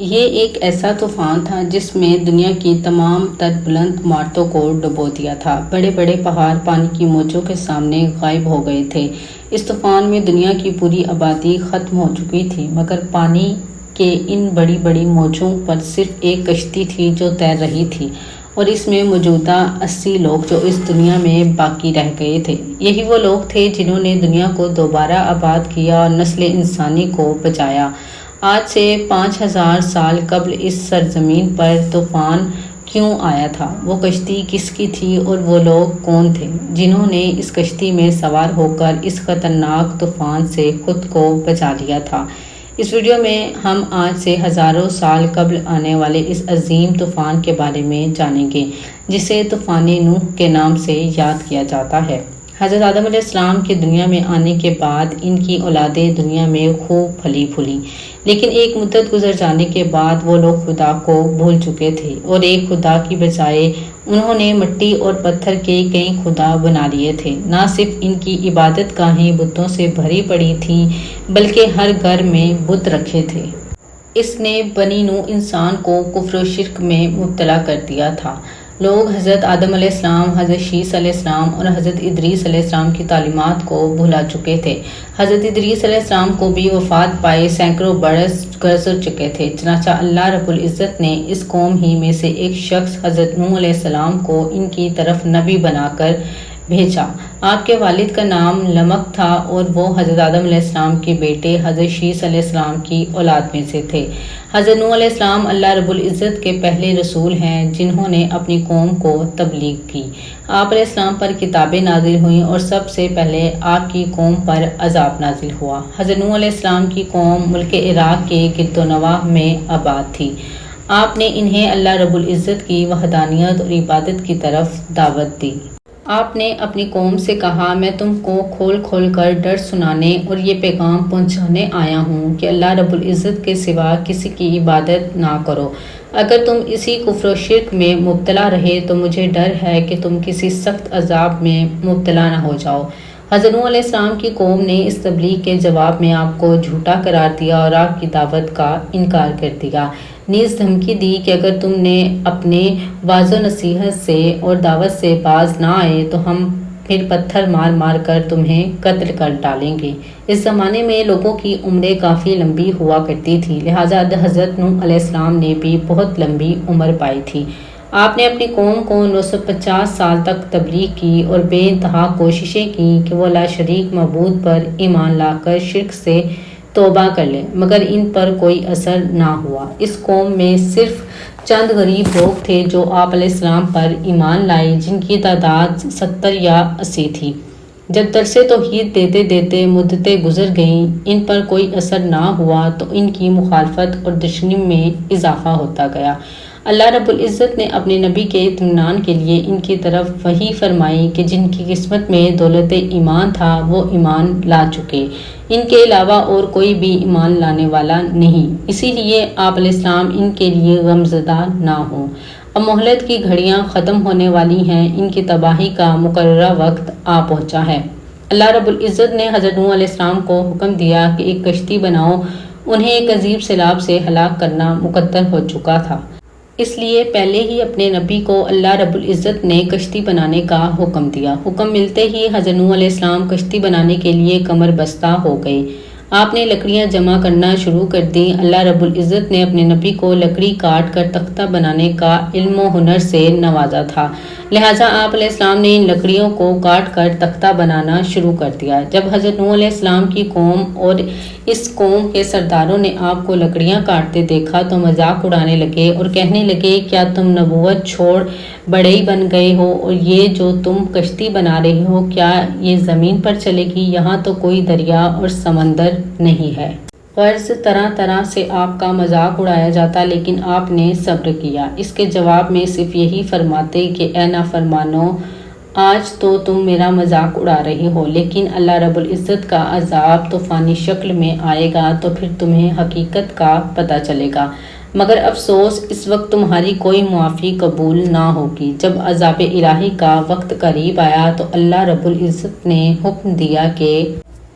یہ ایک ایسا طوفان تھا جس میں دنیا کی تمام تر بلند عمارتوں کو ڈبو دیا تھا۔ بڑے بڑے پہاڑ پانی کی موجوں کے سامنے غائب ہو گئے تھے۔ اس طوفان میں دنیا کی پوری آبادی ختم ہو چکی تھی، مگر پانی کے ان بڑی بڑی موجوں پر صرف ایک کشتی تھی جو تیر رہی تھی، اور اس میں موجودہ 80 لوگ جو اس دنیا میں باقی رہ گئے تھے۔ یہی وہ لوگ تھے جنہوں نے دنیا کو دوبارہ آباد کیا اور نسل انسانی کو بچایا۔ آج سے 5000 سال قبل اس سرزمین پر طوفان کیوں آیا تھا؟ وہ کشتی کس کی تھی اور وہ لوگ کون تھے جنہوں نے اس کشتی میں سوار ہو کر اس خطرناک طوفان سے خود کو بچا لیا تھا؟ اس ویڈیو میں ہم آج سے ہزاروں سال قبل آنے والے اس عظیم طوفان کے بارے میں جانیں گے جسے طوفان نوح کے نام سے یاد کیا جاتا ہے۔ حضرت آدم علیہ السلام کے دنیا میں آنے کے بعد ان کی اولادیں دنیا میں خوب پھلی پھولی، لیکن ایک مدت گزر جانے کے بعد وہ لوگ خدا کو بھول چکے تھے اور ایک خدا کی بجائے انہوں نے مٹی اور پتھر کے کئی خدا بنا لیے تھے۔ نہ صرف ان کی عبادت گاہیں بتوں سے بھری پڑی تھیں بلکہ ہر گھر میں بت رکھے تھے۔ اس نے بنی نوح انسان کو کفر و شرک میں مبتلا کر دیا تھا۔ لوگ حضرت آدم علیہ السلام، حضرت شیس علیہ السلام اور حضرت ادریس علیہ السلام کی تعلیمات کو بھلا چکے تھے۔ حضرت ادریس علیہ السلام کو بھی وفات پائے سینکڑوں برس گزر چکے تھے، چنانچہ اللہ رب العزت نے اس قوم ہی میں سے ایک شخص حضرت نوح علیہ السلام کو ان کی طرف نبی بنا کر بھیجا۔ آپ کے والد کا نام لمک تھا اور وہ حضرت آدم علیہ السلام کے بیٹے حضرت شیس علیہ السلام کی اولاد میں سے تھے۔ حضرت نوح علیہ السلام اللہ رب العزت کے پہلے رسول ہیں جنہوں نے اپنی قوم کو تبلیغ کی۔ آپ علیہ السلام پر کتابیں نازل ہوئیں اور سب سے پہلے آپ کی قوم پر عذاب نازل ہوا۔ حضرت نوح علیہ السلام کی قوم ملک عراق کے گرد و نواح میں آباد تھی۔ آپ نے انہیں اللہ رب العزت کی وحدانیت اور عبادت کی طرف دعوت دی۔ آپ نے اپنی قوم سے کہا، میں تم کو کھول کھول کر ڈر سنانے اور یہ پیغام پہنچانے آیا ہوں کہ اللہ رب العزت کے سوا کسی کی عبادت نہ کرو۔ اگر تم اسی کفر و شرک میں مبتلا رہے تو مجھے ڈر ہے کہ تم کسی سخت عذاب میں مبتلا نہ ہو جاؤ۔ حضرت نوح علیہ السلام کی قوم نے اس تبلیغ کے جواب میں آپ کو جھوٹا قرار دیا اور آپ کی دعوت کا انکار کر دیا، نیز دھمکی دی کہ اگر تم نے اپنے واعظ و نصیحت سے اور دعوت سے باز نہ آئے تو ہم پھر پتھر مار مار کر تمہیں قتل کر ڈالیں گے۔ اس زمانے میں لوگوں کی عمریں کافی لمبی ہوا کرتی تھی، لہٰذا حضرت نوح علیہ السلام نے بھی بہت لمبی عمر پائی تھی۔ آپ نے اپنی قوم کو 950 سال تک تبلیغ کی اور بے انتہا کوششیں کی کہ وہ لا شریک معبود پر ایمان لا کر شرک سے توبہ کر لیں، مگر ان پر کوئی اثر نہ ہوا۔ اس قوم میں صرف چند غریب لوگ تھے جو آپ علیہ السلام پر ایمان لائے، جن کی تعداد 70 یا 80 تھی۔ جب درس توحید دیتے دیتے مدتیں گزر گئیں، ان پر کوئی اثر نہ ہوا تو ان کی مخالفت اور دشمنی میں اضافہ ہوتا گیا۔ اللہ رب العزت نے اپنے نبی کے اطمینان کے لیے ان کی طرف وحی فرمائی کہ جن کی قسمت میں دولت ایمان تھا وہ ایمان لا چکے، ان کے علاوہ اور کوئی بھی ایمان لانے والا نہیں، اسی لیے آپ علیہ السلام ان کے لیے غمزدہ نہ ہوں۔ اب مہلت کی گھڑیاں ختم ہونے والی ہیں، ان کی تباہی کا مقررہ وقت آ پہنچا ہے۔ اللہ رب العزت نے حضرت نوح علیہ السلام کو حکم دیا کہ ایک کشتی بناؤ، انہیں ایک عظیم سیلاب سے ہلاک کرنا مقدر ہو چکا تھا۔ اس لیے پہلے ہی اپنے نبی کو اللہ رب العزت نے کشتی بنانے کا حکم دیا۔ حکم ملتے ہی حضرت نوح علیہ السلام کشتی بنانے کے لیے کمر بستہ ہو گئے۔ آپ نے لکڑیاں جمع کرنا شروع کر دیں۔ اللہ رب العزت نے اپنے نبی کو لکڑی کاٹ کر تختہ بنانے کا علم و ہنر سے نوازا تھا، لہٰذا آپ علیہ السلام نے ان لکڑیوں کو کاٹ کر تختہ بنانا شروع کر دیا۔ جب حضرت نوح علیہ السلام کی قوم اور اس قوم کے سرداروں نے آپ کو لکڑیاں کاٹتے دیکھا تو مذاق اڑانے لگے اور کہنے لگے، کیا تم نبوت چھوڑ بڑھئی بن گئے ہو، اور یہ جو تم کشتی بنا رہے ہو کیا یہ زمین پر چلے گی؟ یہاں تو کوئی دریا اور سمندر نہیں ہے۔ غرض طرح طرح سے آپ کا مذاق اڑایا جاتا، لیکن آپ نے صبر کیا۔ اس کے جواب میں صرف یہی فرماتے کہ اے نافرمانو، آج تو تم میرا مذاق اڑا رہے ہو، لیکن اللہ رب العزت کا عذاب طوفانی شکل میں آئے گا تو پھر تمہیں حقیقت کا پتہ چلے گا، مگر افسوس اس وقت تمہاری کوئی معافی قبول نہ ہوگی۔ جب عذاب الہی کا وقت قریب آیا تو اللہ رب العزت نے حکم دیا کہ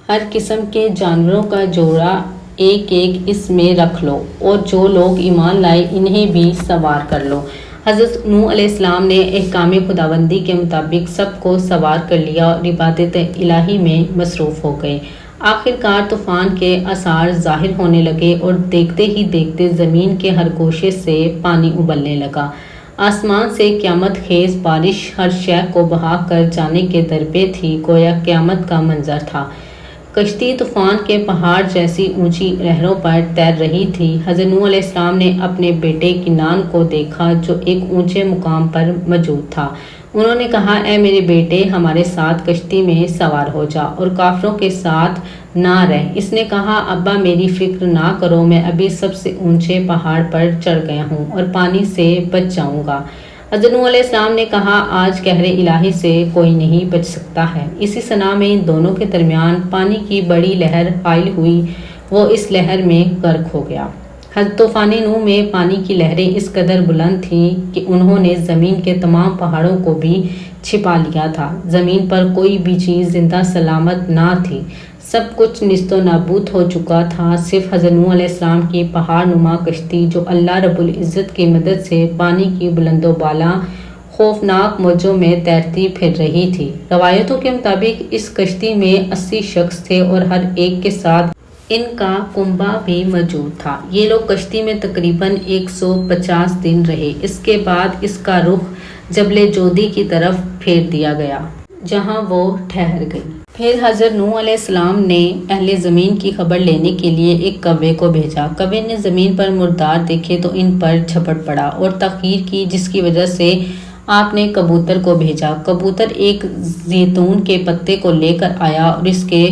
ہر قسم کے جانوروں کا جوڑا ایک ایک اس میں رکھ لو اور جو لوگ ایمان لائے انہیں بھی سوار کر لو۔ حضرت نوح علیہ السلام نے احکام خداوندی کے مطابق سب کو سوار کر لیا اور عبادت الہی میں مصروف ہو گئے۔ آخرکار طوفان کے آثار ظاہر ہونے لگے اور دیکھتے ہی دیکھتے زمین کے ہر گوشے سے پانی ابلنے لگا۔ آسمان سے قیامت خیز بارش ہر شے کو بہا کر جانے کے در پہ تھی، گویا قیامت کا منظر تھا۔ کشتی طوفان کے پہاڑ جیسی اونچی لہروں پر تیر رہی تھی۔ حضرت نوح علیہ السلام نے اپنے بیٹے کنعان کو دیکھا جو ایک اونچے مقام پر موجود تھا۔ انہوں نے کہا، اے میرے بیٹے، ہمارے ساتھ کشتی میں سوار ہو جا اور کافروں کے ساتھ نہ رہ۔ اس نے کہا، ابا میری فکر نہ کرو، میں ابھی سب سے اونچے پہاڑ پر چڑھ گیا ہوں اور پانی سے بچ جاؤں گا۔ حضرت نوح علیہ السلام نے کہا، آج قہر الہی سے کوئی نہیں بچ سکتا ہے۔ اسی ثنا میں ان دونوں کے درمیان پانی کی بڑی لہر حائل ہوئی، وہ اس لہر میں غرق ہو گیا۔ طوفان نوح میں پانی کی لہریں اس قدر بلند تھیں کہ انہوں نے زمین کے تمام پہاڑوں کو بھی چھپا لیا تھا۔ زمین پر کوئی بھی چیز زندہ سلامت نہ تھی، سب کچھ نیست و نابود ہو چکا تھا۔ صرف حضرت نوح علیہ السلام کی پہاڑ نما کشتی جو اللہ رب العزت کی مدد سے پانی کی بلند و بالا خوفناک موجوں میں تیرتی پھر رہی تھی۔ روایتوں کے مطابق اس کشتی میں 80 شخص تھے اور ہر ایک کے ساتھ ان کا کنبہ بھی موجود تھا۔ یہ لوگ کشتی میں تقریباً 150 دن رہے۔ اس کے بعد اس کا رخ جبل جودی کی طرف پھیر دیا گیا، جہاں وہ ٹھہر گئی۔ پھر حضرت نوح علیہ السلام نے اہل زمین کی خبر لینے کے لیے ایک کوے کو بھیجا۔ کوے نے زمین پر مردار دیکھے تو ان پر جھپٹ پڑا اور تاخیر کی، جس کی وجہ سے آپ نے کبوتر کو بھیجا۔ کبوتر ایک زیتون کے پتے کو لے کر آیا اور اس کے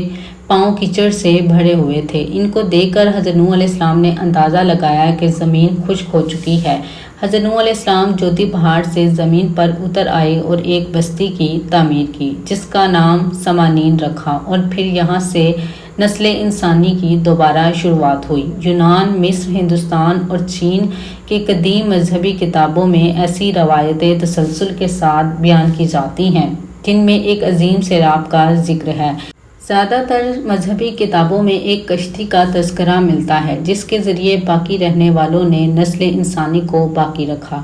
پاؤں کیچڑ سے بھرے ہوئے تھے۔ ان کو دیکھ کر حضرت نوح علیہ السلام نے اندازہ لگایا کہ زمین خشک ہو چکی ہے۔ حضرت نوح علیہ السلام جودی پہاڑ سے زمین پر اتر آئے اور ایک بستی کی تعمیر کی، جس کا نام سمانین رکھا، اور پھر یہاں سے نسل انسانی کی دوبارہ شروعات ہوئی۔ یونان، مصر، ہندوستان اور چین کے قدیم مذہبی کتابوں میں ایسی روایتیں تسلسل کے ساتھ بیان کی جاتی ہیں جن میں ایک عظیم سیلاب کا ذکر ہے۔ زیادہ تر مذہبی کتابوں میں ایک کشتی کا تذکرہ ملتا ہے جس کے ذریعے باقی رہنے والوں نے نسل انسانی کو باقی رکھا۔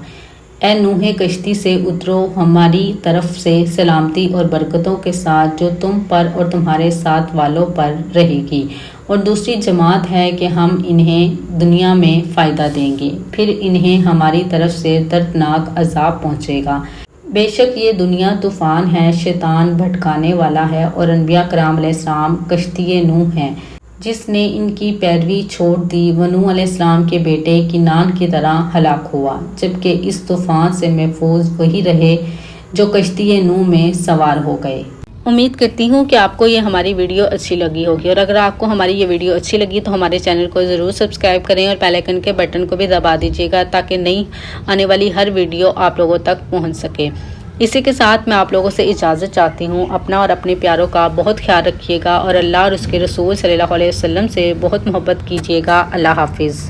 اے نوح، کشتی سے اترو، ہماری طرف سے سلامتی اور برکتوں کے ساتھ جو تم پر اور تمہارے ساتھ والوں پر رہے گی، اور دوسری جماعت ہے کہ ہم انہیں دنیا میں فائدہ دیں گے، پھر انہیں ہماری طرف سے دردناک عذاب پہنچے گا۔ بے شک یہ دنیا طوفان ہے، شیطان بھٹکانے والا ہے، اور انبیاء کرام علیہ السلام کشتی نوح ہیں جس نے ان کی پیروی چھوڑ دی۔ وہ نوح علیہ السلام کے بیٹے کنعان کی طرح ہلاک ہوا، جبکہ اس طوفان سے محفوظ وہی رہے جو کشتی نوح میں سوار ہو گئے۔ امید کرتی ہوں کہ آپ کو یہ ہماری ویڈیو اچھی لگی ہوگی، اور اگر آپ کو ہماری یہ ویڈیو اچھی لگی تو ہمارے چینل کو ضرور سبسکرائب کریں اور بیل آئیکن کے بٹن کو بھی دبا دیجیے گا تاکہ نئی آنے والی ہر ویڈیو آپ لوگوں تک پہنچ سکے۔ اسی کے ساتھ میں آپ لوگوں سے اجازت چاہتی ہوں۔ اپنا اور اپنے پیاروں کا بہت خیال رکھیے گا اور اللہ اور اس کے رسول صلی اللہ علیہ وسلم سے بہت محبت کیجیے گا۔ اللہ حافظ۔